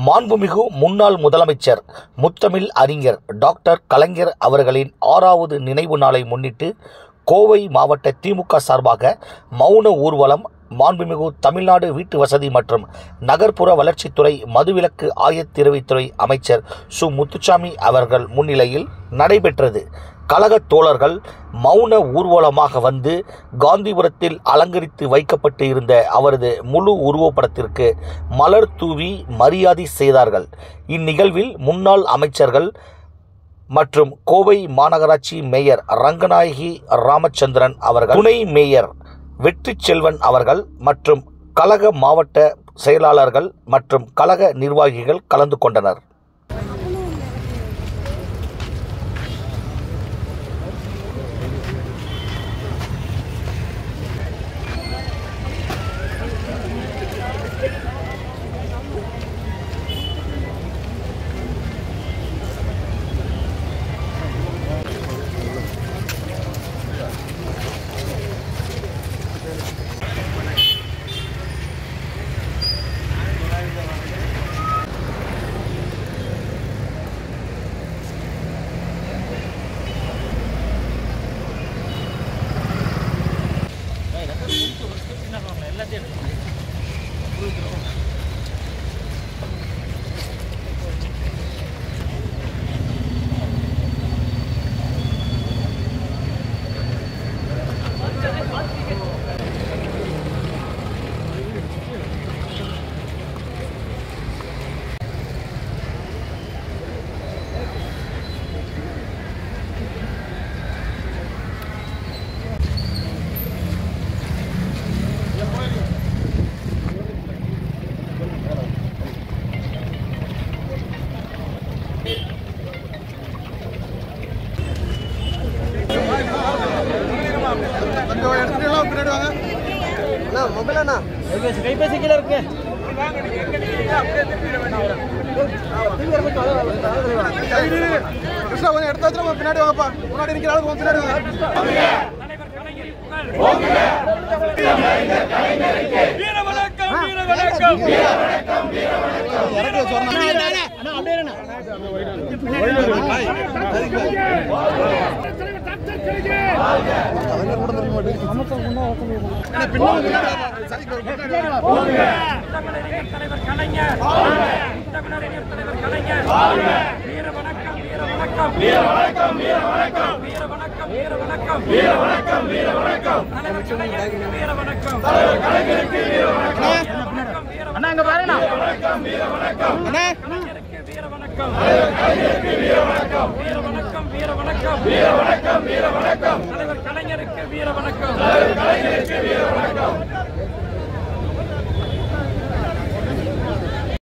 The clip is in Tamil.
மாண்புமிகு முன்னாள் முதலமைச்சர் முத்தமிழ் அறிஞர் டாக்டர் கலைஞர் அவர்களின் 6வது நினைவு நாளை முன்னிட்டு கோவை மாவட்ட திமுக சார்பாக மௌன ஊர்வலம் மாண்புமிகு தமிழ்நாடு வீட்டு வசதி மற்றும் நகர்ப்புற வளர்ச்சித்துறை மதுவிலக்கு ஆயத்திரவித்துறை அமைச்சர் சு முத்துசாமி அவர்கள் முன்னிலையில் நடைபெற்றது. கழக தோழர்கள் மௌன ஊர்வலமாக வந்து காந்திபுரத்தில் அலங்கரித்து வைக்கப்பட்டு இருந்த அவரது முழு உருவப்படத்திற்கு மலர் தூவி மரியாதை செய்தார்கள். இந்நிகழ்வில் முன்னாள் அமைச்சர்கள் மற்றும் கோவை மாநகராட்சி மேயர் ரங்கநாயகி ராமச்சந்திரன் அவர்கள், துணை மேயர் வெற்றி செல்வன் அவர்கள் மற்றும் கழக மாவட்ட செயலாளர்கள் மற்றும் கழக நிர்வாகிகள் கலந்து கொண்டனர். கைபேசி கீழே இருக்கு. கிருஷ்ணா கொஞ்சம் எடுத்தாச்சு பின்னாடி வாங்கப்பா. முன்னாடி நிக்கிற ஆளுக்கு பின்னாடி வீர வணக்கம்